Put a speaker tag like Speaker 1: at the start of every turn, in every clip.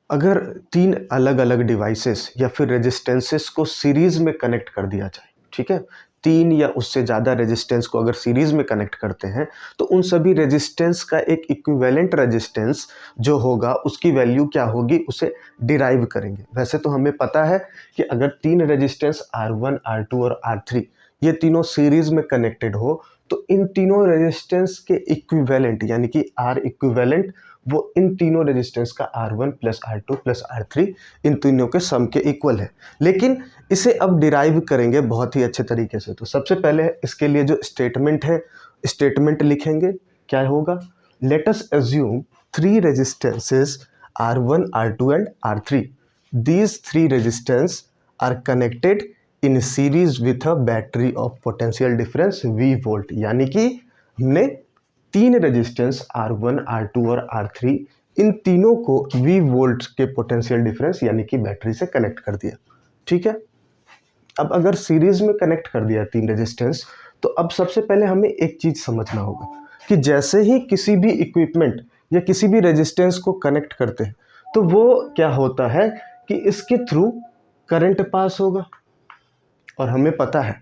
Speaker 1: अगर तीन अलग अलग डिवाइसेस या फिर रेजिस्टेंसेस को सीरीज में कनेक्ट कर दिया जाए, ठीक है, तीन या उससे ज़्यादा रेजिस्टेंस को अगर सीरीज में कनेक्ट करते हैं तो उन सभी रेजिस्टेंस का एक इक्विवेलेंट रेजिस्टेंस जो होगा उसकी वैल्यू क्या होगी, उसे डिराइव करेंगे। वैसे तो हमें पता है कि अगर तीन रेजिस्टेंस R1, R2 और R3 ये तीनों सीरीज में कनेक्टेड हो तो इन तीनों रेजिस्टेंस के इक्विवेलेंट यानी कि R इक्विवेलेंट वो इन तीनों रेजिस्टेंस का R1 plus R2 plus R3 इन तीनों के सम के इक्वल है। लेकिन इसे अब डिराइव करेंगे बहुत ही अच्छे तरीके से। तो सबसे पहले इसके लिए जो स्टेटमेंट है, स्टेटमेंट लिखेंगे। क्या होगा, let us assume three resistances R1, R2 and R3। These three resistance R connected in series with a battery of potential difference V volt. यानी कि हमने तीन रेजिस्टेंस R1, R2 और R3 इन तीनों को V वोल्ट के पोटेंशियल डिफरेंस यानी कि बैटरी से कनेक्ट कर दिया। ठीक है, अब अगर सीरीज में कनेक्ट कर दिया तीन रेजिस्टेंस तो अब सबसे पहले हमें एक चीज समझना होगा कि जैसे ही किसी भी इक्विपमेंट या किसी भी रेजिस्टेंस को कनेक्ट करते हैं तो वो क्या होता है कि इसके थ्रू करंट पास होगा। और हमें पता है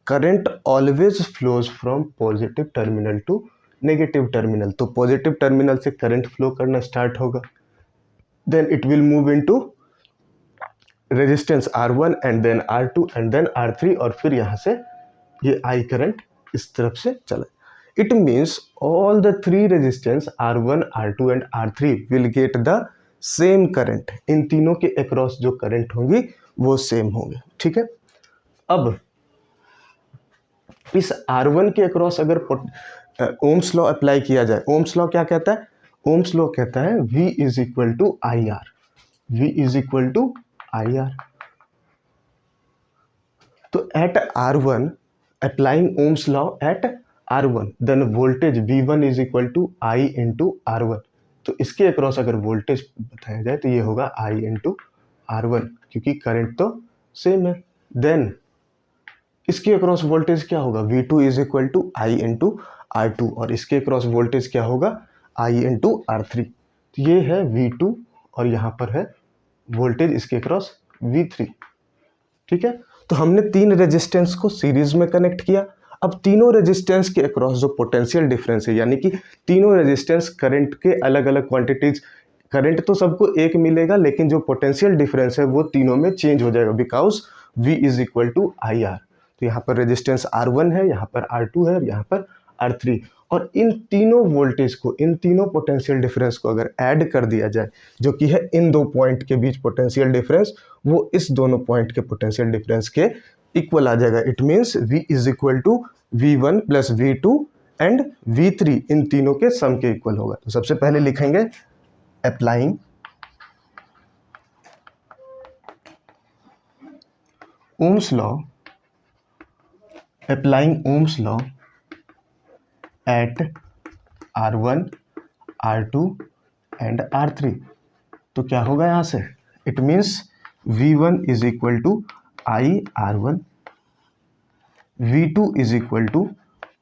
Speaker 1: current always flows from positive terminal to negative terminal. तो पॉजिटिव टर्मिनल से करंट फ्लो करना स्टार्ट होगा, then it will move into resistance R1 and then R2 and then R3 और फिर यहाँ से ये I करंट इस तरफ से चला। It means all the three resistance R1, R2 and R3 will get the same current. इन तीनों के अक्रॉस जो करंट होंगी वो सेम होंगे। ठीक है, अब इस R1 के अक्रॉस अगर ओम्स लॉ अप्लाई किया जाए, ओम्स लॉ क्या कहता है, ओम्स लॉ कहता है V is equal to IR, V is equal to IR। तो at R1 applying Ohm's law at R1 then voltage V1 is equal to I into R1। तो इसके अक्रॉस अगर voltage बताया जाए तो ये होगा I इंटू R1 क्योंकि करंट तो सेम है। देन इसके अक्रॉस वोल्टेज क्या होगा, V2 is equal to I into R2 और इसके अक्रॉस वोल्टेज क्या होगा I इंटू R3। तो ये है V2 और यहाँ पर है वोल्टेज इसके अक्रॉस V3। ठीक है, तो हमने तीन रेजिस्टेंस को सीरीज में कनेक्ट किया। अब तीनों रेजिस्टेंस के अक्रॉस जो पोटेंशियल डिफरेंस है यानी कि तीनों रेजिस्टेंस करंट के अलग अलग क्वांटिटीज, करंट तो सबको एक मिलेगा लेकिन जो पोटेंशियल डिफरेंस है वो तीनों में चेंज हो जाएगा because V is equal to IR। तो यहाँ पर रेजिस्टेंस R1 है, यहाँ पर R2 है और यहाँ पर R3 और इन तीनों वोल्टेज को, इन तीनों पोटेंशियल डिफरेंस को अगर ऐड कर दिया जाए जो कि है इन दो पॉइंट के बीच पोटेंशियल डिफरेंस, वो इस दोनों पॉइंट के पोटेंशियल डिफरेंस के इक्वल आ जाएगा। It means V is equal to V1 plus V2 and V3 इन तीनों के सम के इक्वल होगा। तो सबसे पहले लिखेंगे applying Ohm's law, applying Ohm's law at R1, R2 and R3। तो क्या होगा यहाँ से, it means V1 is equal to I R1, V2 is equal to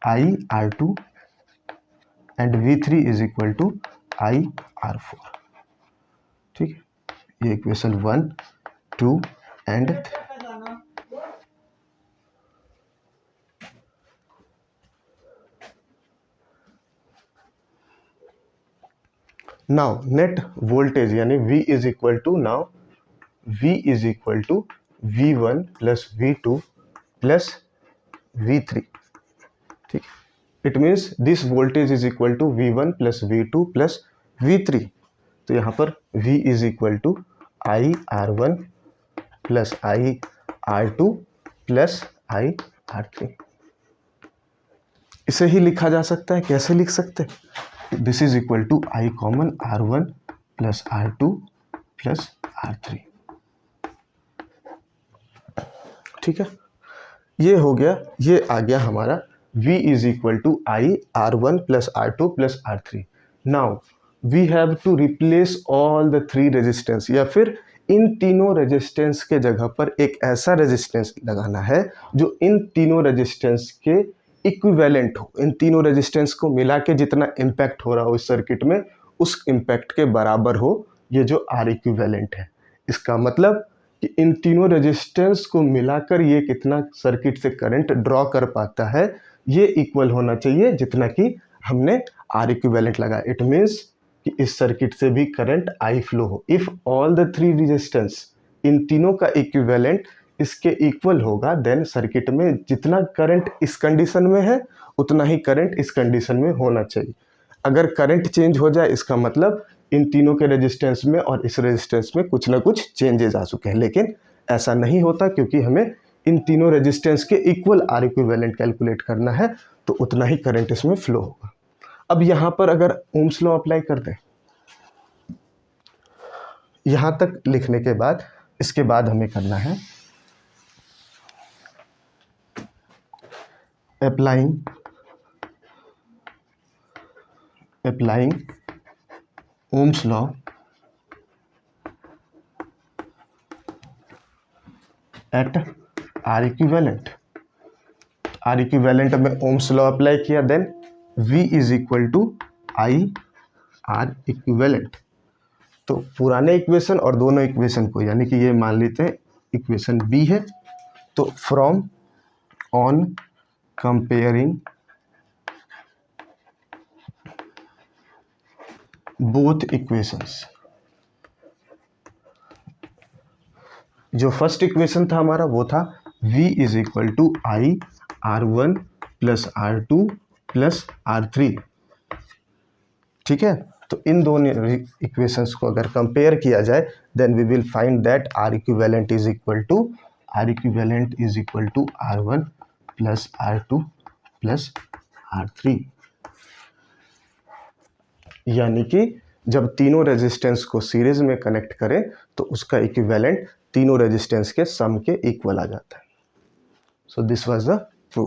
Speaker 1: I R2 and V3 is equal to I R4। ठीक है, ये equation 1, 2 and 3। Now net voltage यानी V is equal to, now V is equal to V1 plus V2 plus V3। ठीक, it means this voltage is equal to V1 plus V2 plus V3। तो यहाँ पर V is equal to I R1 plus I R2 plus I R3। इसे ही लिखा जा सकता है, कैसे लिख सकते हैं, this is equal to I common R1 plus R2 plus R3। ठीक है, ये हो गया, ये आ गया हमारा V is equal to I R1 plus R2 plus R3। Now we have to replace all the three resistance या फिर इन तीनों रेजिस्टेंस के जगह पर एक ऐसा रेजिस्टेंस लगाना है जो इन तीनों रेजिस्टेंस के इक्विवेलेंट हो। इन तीनों रेजिस्टेंस को मिला के जितना इम्पैक्ट हो रहा हो इस सर्किट में उस इम्पैक्ट के बराबर हो ये जो आर इक्विवेलेंट है, इसका मतलब कि इन तीनों रेजिस्टेंस को मिलाकर ये कितना सर्किट से करंट ड्रॉ कर पाता है, ये इक्वल होना चाहिए जितना कि हमने आर इक्विवेलेंट लगा। इट मीन्स कि इस सर्किट से भी करंट आई फ्लो हो। If all the three resistance, इन तीनों का इक्विवेलेंट इसके इक्वल होगा, देन सर्किट में जितना करंट इस कंडीशन में है उतना ही करंट इस कंडीशन में होना चाहिए। अगर करंट चेंज हो जाए इसका मतलब इन तीनों के रेजिस्टेंस में और इस रेजिस्टेंस में कुछ ना कुछ चेंजेस आ चुके हैं, लेकिन ऐसा नहीं होता क्योंकि हमें इन तीनों रेजिस्टेंस के इक्वल आर इक्विवेलेंट कैलकुलेट करना है, तो उतना ही करंट इसमें फ्लो होगा। अब यहाँ पर अगर ओम्स लॉ अप्लाई कर दें, यहाँ तक लिखने के बाद इसके बाद हमें करना है applying Ohm's law at R equivalent। R equivalent में Ohm's law अप्लाई किया, then V is equal to I R equivalent। तो पुराने इक्वेशन और दोनों इक्वेशन को, यानी कि ये मान लेते हैं इक्वेशन B है, तो from on comparing both equations, जो फर्स्ट इक्वेशन था हमारा वो था V is equal to I R1 plus R2 plus R3। ठीक है, तो इन दोनों इक्वेशंस को अगर कंपेयर किया जाए, then we will find that R equivalent is equal to R1 plus R2 plus R3। यानी कि जब तीनों रेजिस्टेंस को सीरीज में कनेक्ट करें तो उसका इक्विवेलेंट तीनों रेजिस्टेंस के सम के इक्वल आ जाता है। So this was the